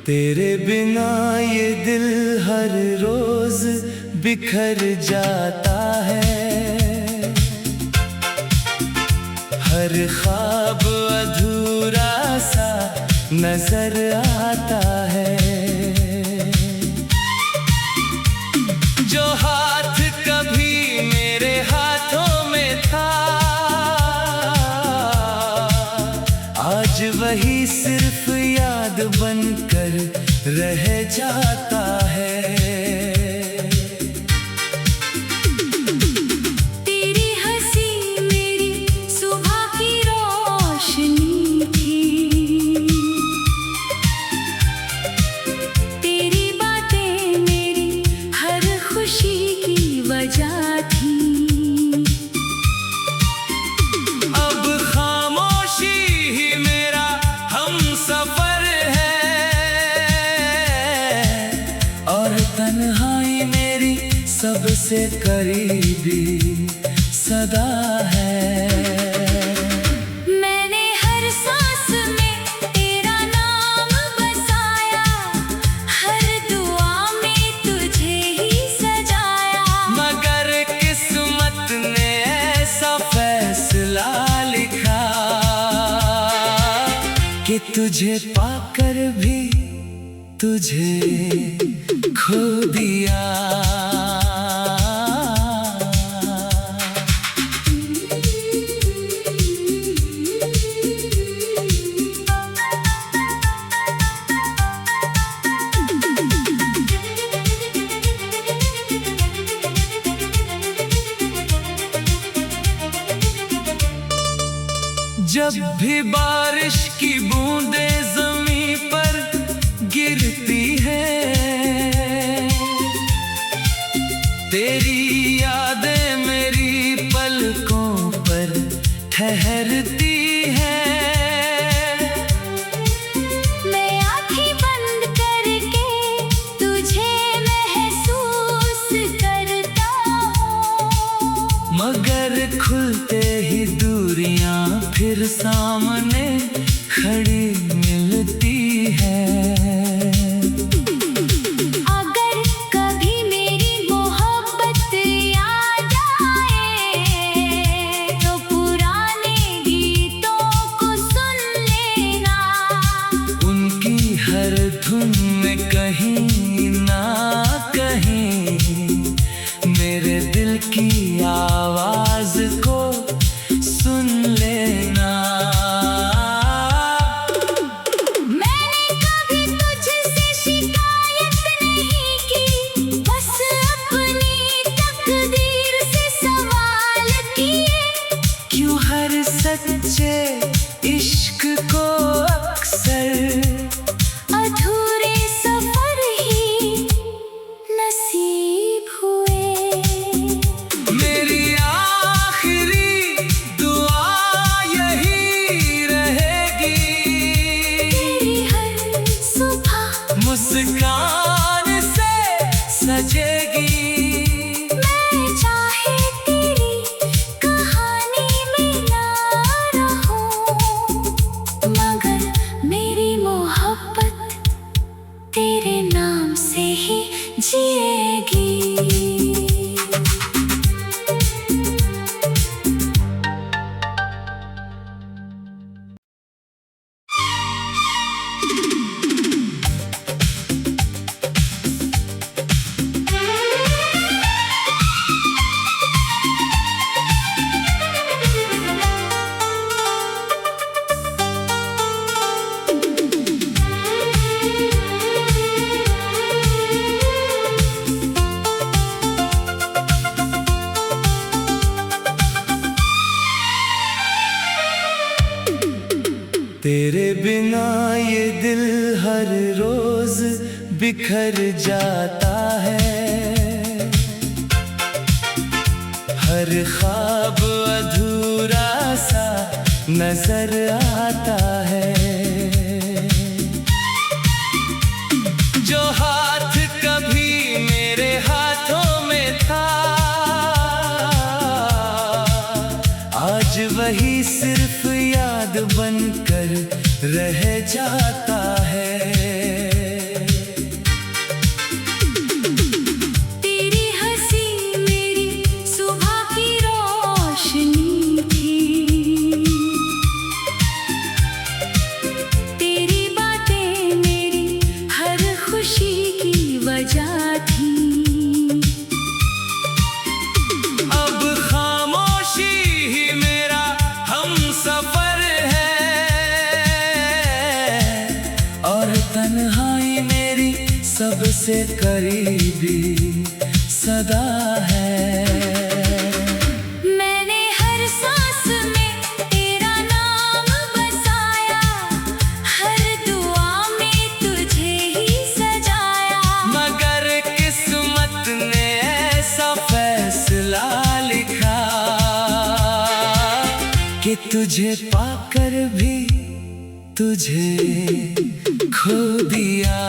तेरे बिना ये दिल हर रोज बिखर जाता है, हर ख्वाब अधूरा सा नजर आता है। जो हाथ कभी मेरे हाथों में था, आज वही सिर्फ याद बनकर रह जाता है। तेरी हंसी मेरी सुबह की रोशनी थी, तेरी बातें मेरी हर खुशी की वजह थी। तन्हाई मेरी सबसे करीबी सदा है। मैंने हर सांस में तेरा नाम बसाया, हर दुआ में तुझे ही सजाया। मगर किस्मत ने ऐसा फैसला लिखा कि तुझे पाकर भी तुझे खो दिया। जब भी बारिश की बूंदें ज़मीं पर गिरती है, तेरी यादें मेरी पलकों पर ठहरती हैं। मैं आँखें बंद करके तुझे महसूस करता हूँ, मगर खुलते ही दूरियां फिर सामने खड़ी मिलती है। हर धुन में कहीं ना कहीं मेरे दिल की आवाज को सुन लेना। मैंने कभी तुझसे शिकायत नहीं की, बस अपनी तकदीर से सवाल किए। क्यों हर सच्चे इश्क को अक्सर अधूरे सफर ही नसीब हुए। मेरी आखिरी दुआ यही रहेगी, तेरी हर सुबह मुस्कान से सजेगी। मैं चाहे तेरी कहानी में ना रहूं, मगर मेरी मोहब्बत तेरे नाम से ही जिएगी। तेरे बिना ये दिल हर रोज बिखर जाता है। हर ख्वाब अधूरा सा नजर आता है। जो हाथ कभी मेरे हाथों में था, आज वही सिर्फ याद बनकर रह जाता है। तेरी हंसी मेरी सुबह की रोशनी थी, तेरी बातें मेरी हर खुशी की वजह थी। अब खामोशी ही मेरा हमसफर है और तन्हाई मेरी सबसे करीबी सदा है। मैंने हर सांस में तेरा नाम बसाया, हर दुआ में तुझे ही सजाया। मगर किस्मत ने ऐसा फैसला लिखा कि तुझे पाकर भी तुझे खो दिया।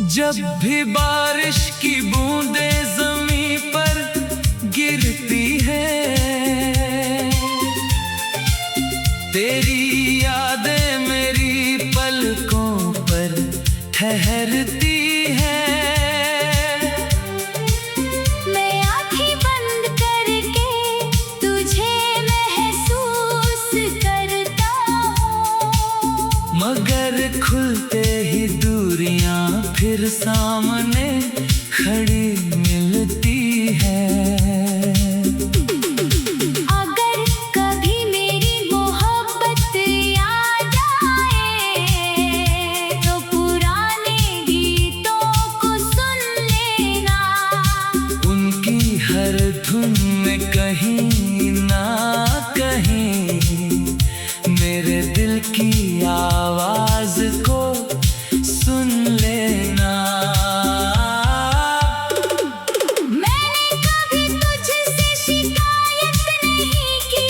जब भी बारिश की बूंदें ज़मीं पर गिरती है, तेरी यादें मेरी पलकों पर ठहरती है। मैं आँखें बंद करके तुझे महसूस करता हूँ, मगर खुलते ही दूरियां फिर सामने खड़ी मिलती है। अगर कभी मेरी मोहब्बत याद आए तो पुराने गीतों को सुन लेना। उनकी हर धुन में कहीं ना कहीं मेरे दिल की आवाज को सुन लेना। मैंने कभी तुझसे शिकायत नहीं की,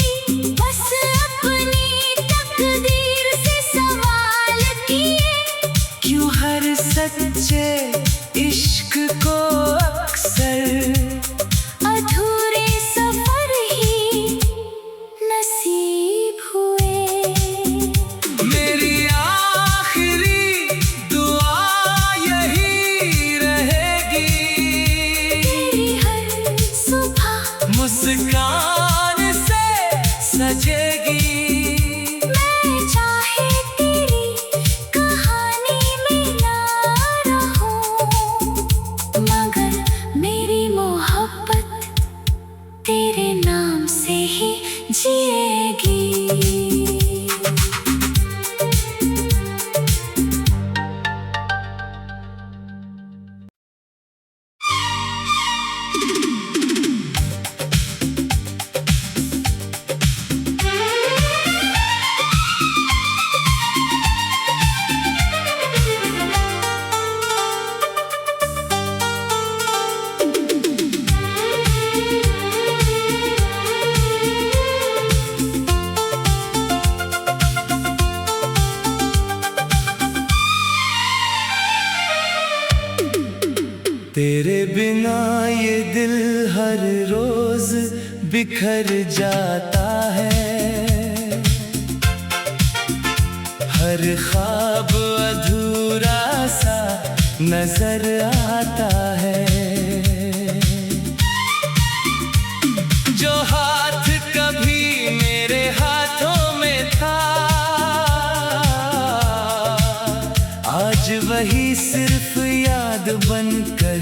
बस अपनी तकदीर से सवाल किए। क्यों हर सच्चे इश्क को अक्सर अधूरे सफर ही नसीब हुए। मेरी आखिरी दुआ यही रहेगी, तेरी हर सुबह मुस्कान से सजेगी। मैं चाहे तेरी कहानी में ना रहूं, मगर मेरी मोहब्बत तेरे नाम से ही जिएगी। तेरे बिना ये दिल हर रोज बिखर जाता है। हर ख्वाब अधूरा सा नजर आता है। जो हाथ कभी मेरे हाथों में था, आज वही सिर्फ याद बनकर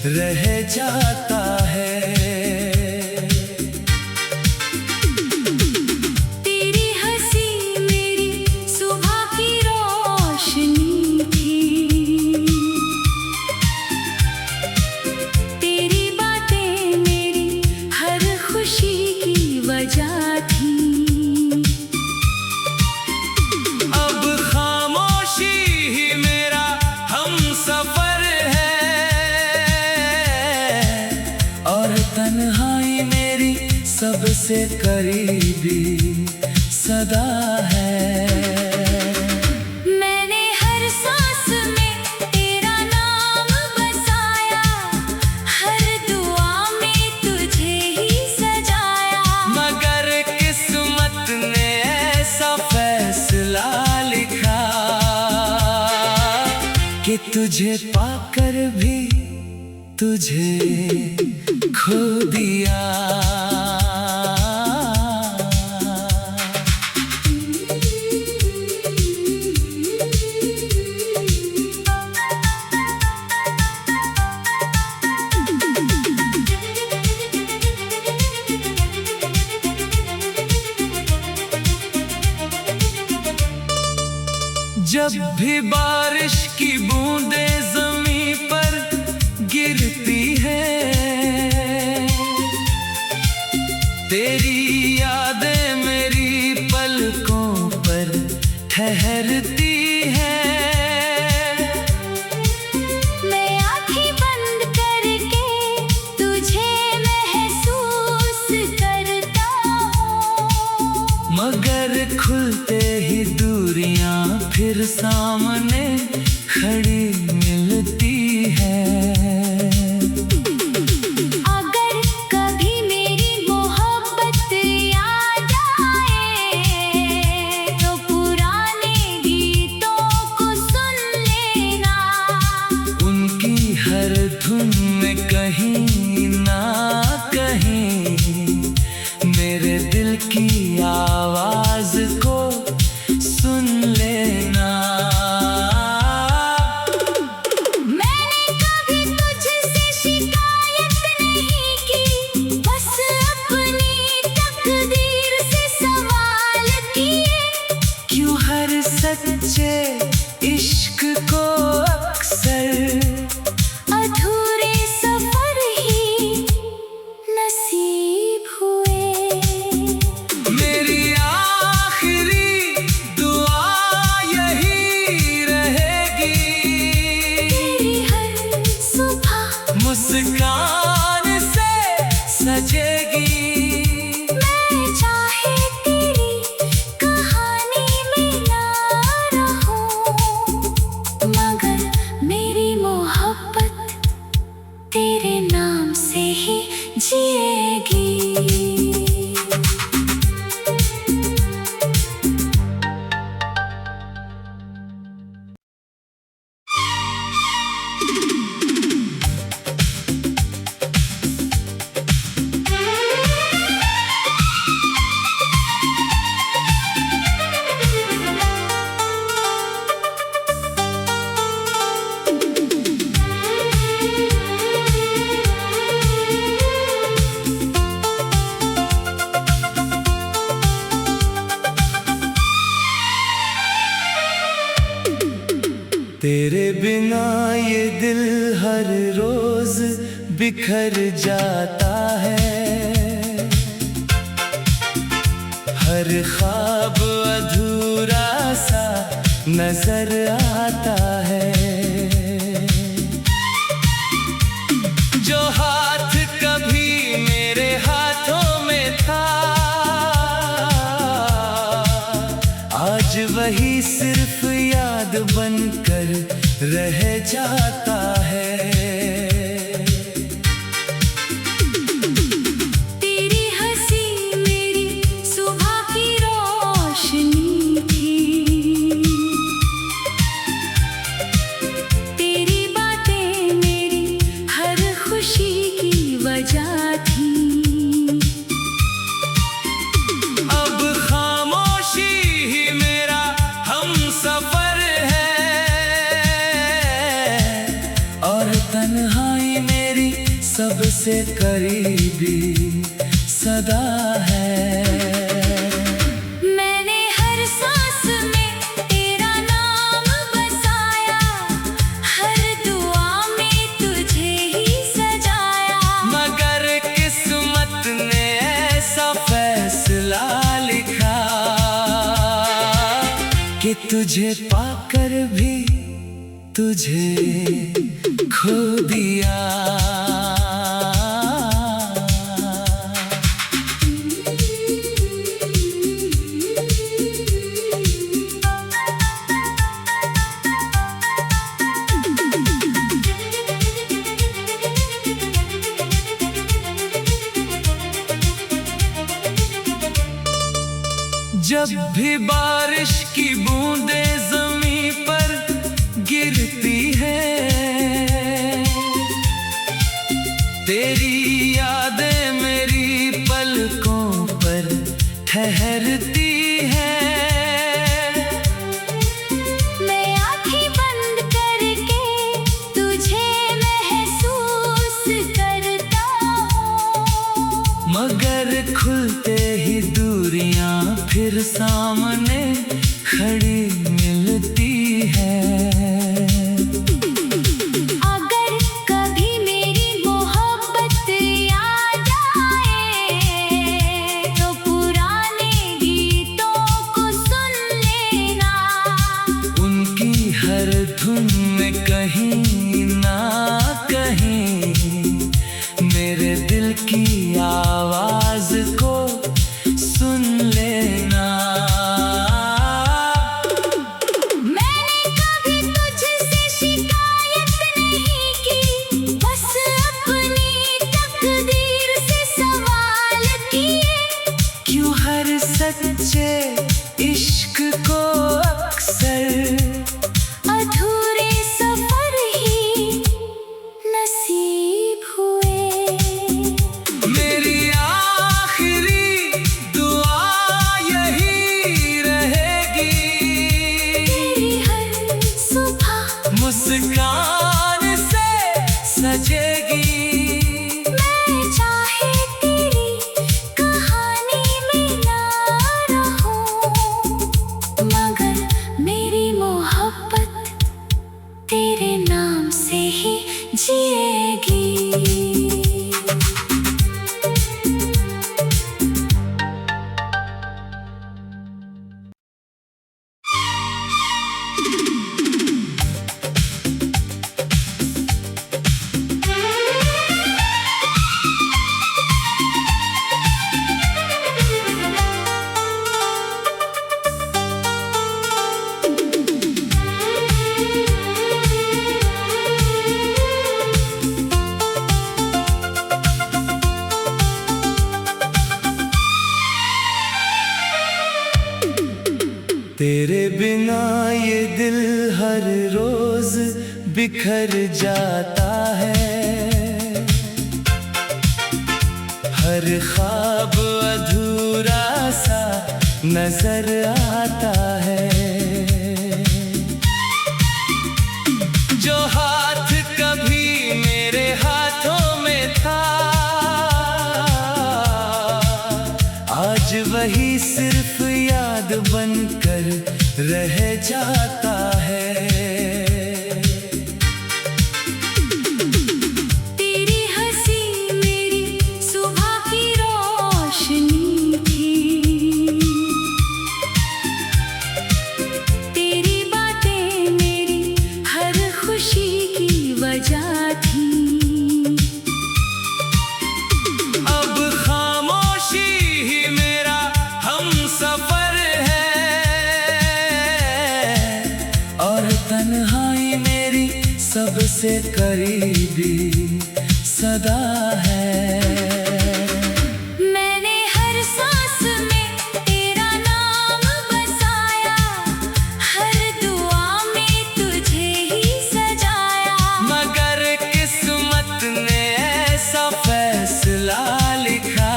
रह जाता है। तेरी हर वजह थी। अब खामोशी ही मेरा हम सफर है और तन्हाई मेरी सबसे करीबी सदा है। मैंने हर सांस में तेरा नाम बसाया, हर दुआ में तुझे ही सजाया। मगर किस्मत ने ऐसा फैसला लिखा कि तुझे पाकर भी तुझे खो दिया। जब भी बारिश की बूंदें ज़मीं पर गिरती है, तेरी यादें मेरी पलकों पर ठहरती है। मैं आँखें बंद करके तुझे महसूस करता हूँ, मगर खुलते ही दूरियां फिर सामने खड़ी मिलती है। अगर कभी मेरी मोहब्बत याद आए तो पुराने गीतों को सुन लेना। उनकी हर धुन में कहीं ना कहीं मेरे दिल की आवाज को सुन लेना। मैंने कभी तुझसे शिकायत नहीं की, बस अपनी तकदीर से सवाल किए। क्यों हर सच्चे इश्क को अक्सर अधूरे सफर ही नसीब हुए। मेरी आखिरी दुआ यही रहेगी, तेरी हर सुबह मुस्कान से सजेगी। मैं चाहे तेरी कहानी में ना रहूं, मगर मेरी मोहब्बत तेरे नाम से ही जिएगी। तेरे बिना ये दिल हर रोज बिखर जाता है, हर ख्वाब अधूरा सा नजर आता है। जो हाथ कभी मेरे हाथों में था, आज वही सिर्फ याद बनकर रह जाता है। तेरी हंसी मेरी सुबह की रोशनी थी, तेरी बातें मेरी हर खुशी की वजह थी। अब खामोशी ही मेरा हम सफर है और तन्हाई मेरी सबसे करीबी सदा है। मैंने हर सांस में तेरा नाम बसाया, हर दुआ में तुझे ही सजाया। मगर किस्मत ने ऐसा फैसला कि तुझे पाकर भी तुझे खो दिया। जब भी बारिश की बूंदें ज़मीं पर गिरती है, तेरी यादें मेरी पलकों पर ठहरती है। मैं आँखें बंद करके तुझे महसूस करता हूँ, मगर खुलते ही दूरियां फिर सामने खड़ी मिलती है। अगर कभी मेरी मोहब्बत याद आए तो पुराने गीतों को सुन लेना। उनकी हर धुन में कहीं ना कहीं मेरे दिल की आवाज को सुन लेना। मैंने कभी तुझसे शिकायत नहीं की, बस अपनी तकदीर से सवाल किए। क्यों हर सच्चे इश्क को अक्सर अधूरे सफर ही नसीब हुए। मेरी आखिरी दुआ यही रहेगी, तेरी हर सुबह मुस्कान से सजेगी। मैं चाहे तेरी कहानी में ना रहूं, मगर मेरी मोहब्बत तेरे नाम से ही जिएगी। तेरे बिना ये दिल हर रोज बिखर जाता है, हर ख्वाब अधूरा सा नजर आता है। जो हाथ कभी मेरे हाथों में था, आज वही सिर्फ याद बनकर रह जाता है। तेरी हंसी मेरी सुबह की रोशनी थी, तेरी बातें मेरी हर खुशी की वजह थी। अब खामोशी ही मेरा हमसफर है, और तन्हाई मेरी सबसे करीबी सदा है। मैंने हर सांस में तेरा नाम बसाया, हर दुआ में तुझे ही सजाया। मगर किस्मत ने ऐसा फैसला लिखा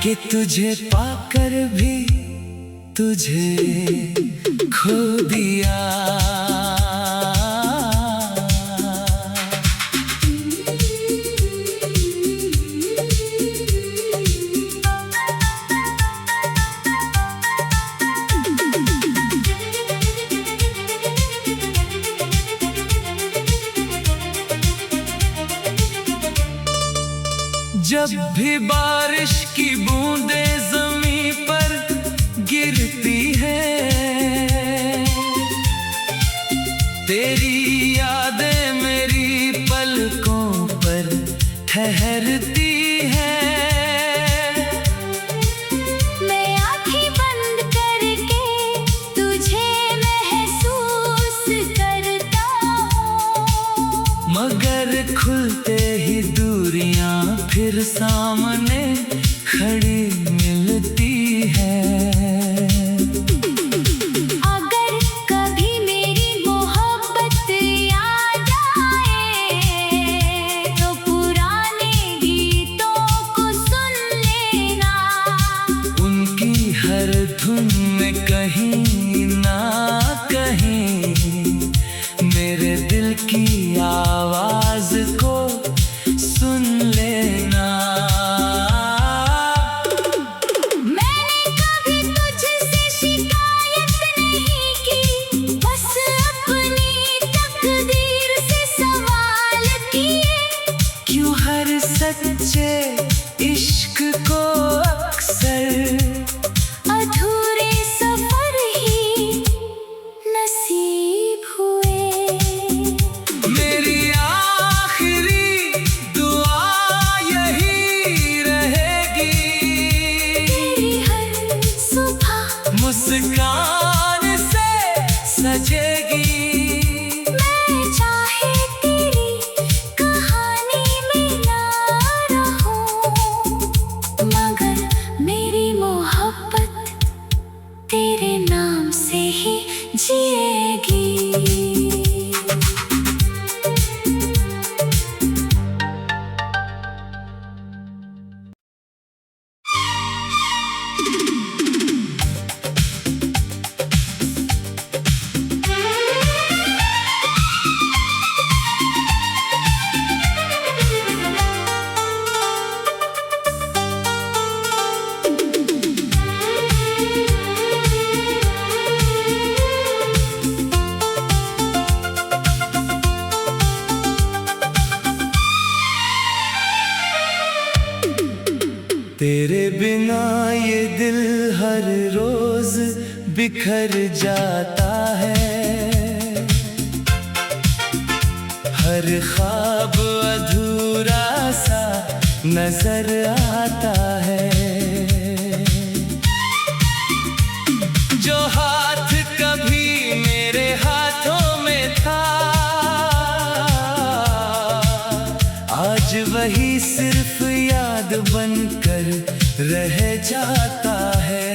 कि तुझे पाकर भी तुझे खो दिया। जब भी बारिश की बूंदें ज़मीं पर गिरती फिर सामने खड़ी मिलती है। अगर कभी मेरी मोहब्बत याद आए तो पुराने गीतों को सुन लेना। उनकी हर धुन में कहीं ना कहीं मेरे दिल की आवाज को सुन लेना। मैंने कभी तुझसे शिकायत नहीं की, बस अपनी तकदीर से सवाल किए। क्यों हर सच्चे इश्क को अक्सर अधूरे सफर ही नसीब हुए। मेरी आखिरी दुआ यही रहेगी, तेरी हर सुबह मुस्कान से सजेगी। मैं चाहे तेरी कहानी में ना रहूं, मगर मेरी मोहब्बत तेरे नाम से ही जिएगी। तेरे बिना ये दिल हर रोज बिखर जाता है। हर ख्वाब अधूरा सा नजर आता है। जो हाथ कभी मेरे हाथों में था, आज वही सिर्फ याद बनकर रह जाता है।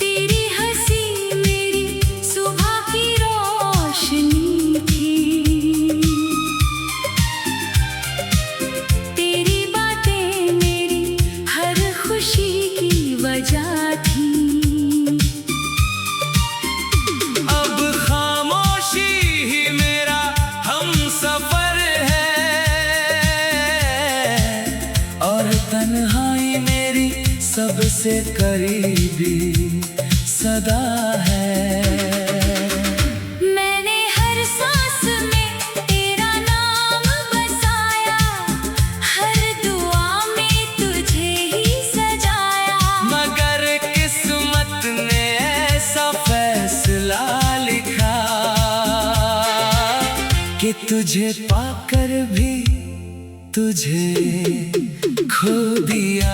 तेरी हंसी मेरी सुबह की रोशनी थी, तेरी बातें मेरी हर खुशी की वजह थी। अब खामोशी ही मेरा हमसफर है, और तन्हाई मेरी सबसे करीबी सदा है। मैंने हर सांस में तेरा नाम बसाया, हर दुआ में तुझे ही सजाया। मगर किस्मत ने ऐसा फैसला लिखा कि तुझे पाकर भी तुझे खो दिया।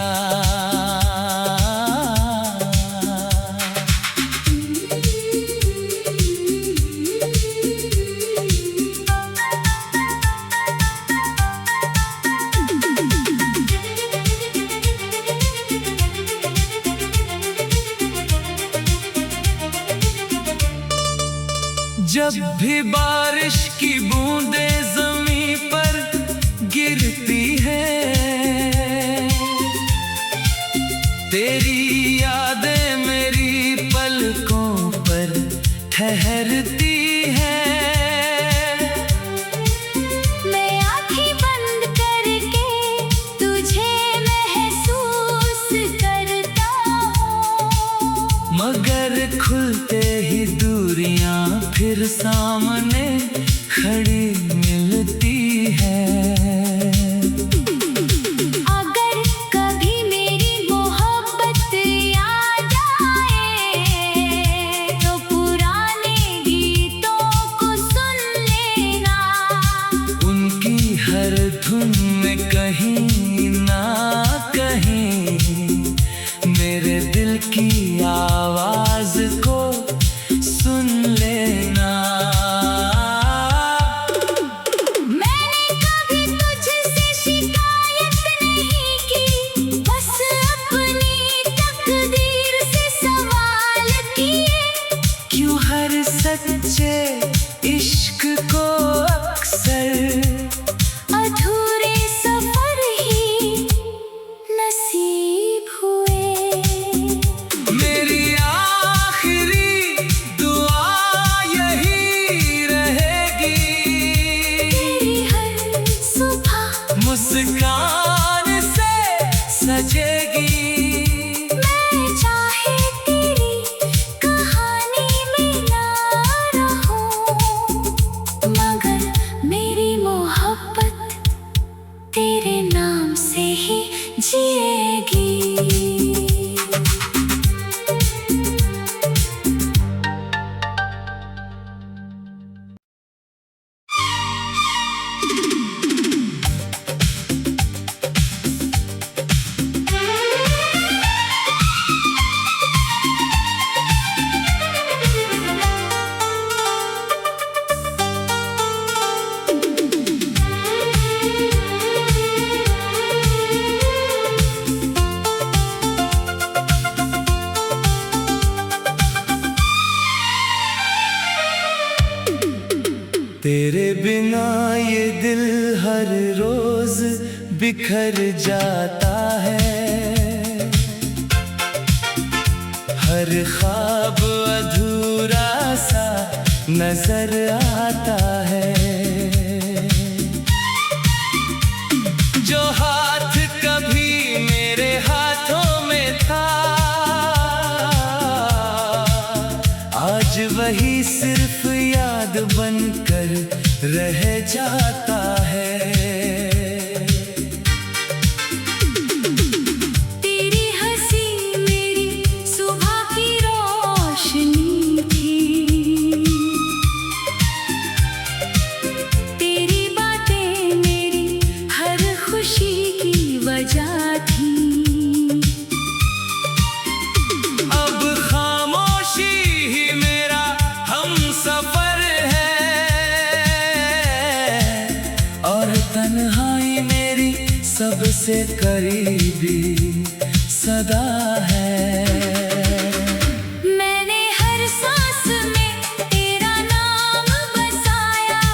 जब भी बारिश की बूंदें ज़मीं पर गिरती हैं, तेरी यादें मेरी पलकों पर ठहरती हैं। मैं आँखें बंद करके तुझे महसूस करता हूँ, मगर खुलते ही दूरियां फिर सामने खड़ी मिलती है। अगर कभी मेरी मोहब्बत याद आए तो पुराने गीतों को सुन लेना। उनकी हर धुन में कहीं ना कहीं मेरे दिल की आवाज को सुन लेना। सच्चे इश्क को अक्सर अधूरे सफर ही नसीब हुए। मेरी आखिरी दुआ यही रहेगी, तेरी हर सुबह मुस्कान से सजेगी। मैं चाहे तेरी कहानी में ना रहूं, मगर मेरी मोहब्बत तेरे नाम से ही जिएगी। तेरे बिना ये दिल हर रोज बिखर जाता है, हर ख्वाब अधूरा सा नजर आता है। जो हाथ कभी मेरे हाथों में था, आज वही सिर्फ याद बनकर रह जाता है। तेरी हंसी मेरी सुबह की रोशनी थी, तेरी बातें मेरी हर खुशी की वजह थी। अब खामोशी ही मेरा हमसफर है, और तन्हाई मेरी सबसे करीबी सदा है। मैंने हर सांस में तेरा नाम बसाया,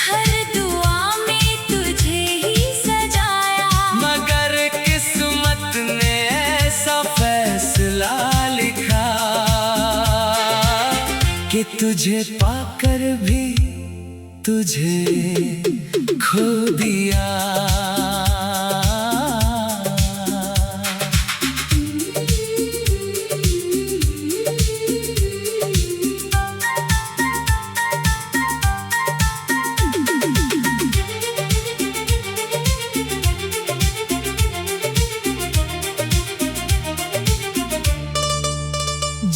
हर दुआ में तुझे ही सजाया। मगर किस्मत ने ऐसा फैसला लिखा कि तुझे पाकर भी तुझे खो दिया।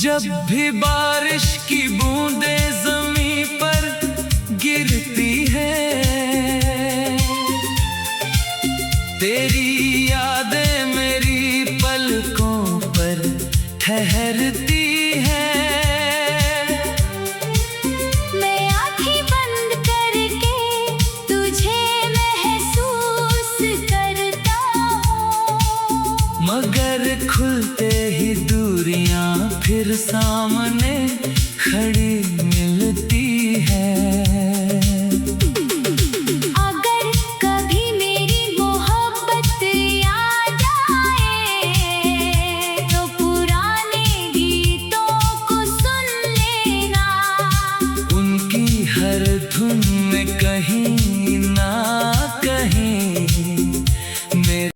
जब भी बारिश की बूंदें ज़मीं पर गिरती है, तेरी यादें मेरी पलकों पर ठहरती है। मैं आँखें बंद करके तुझे महसूस करता हूँ, मगर खुलते ही दूरियां फिर सामने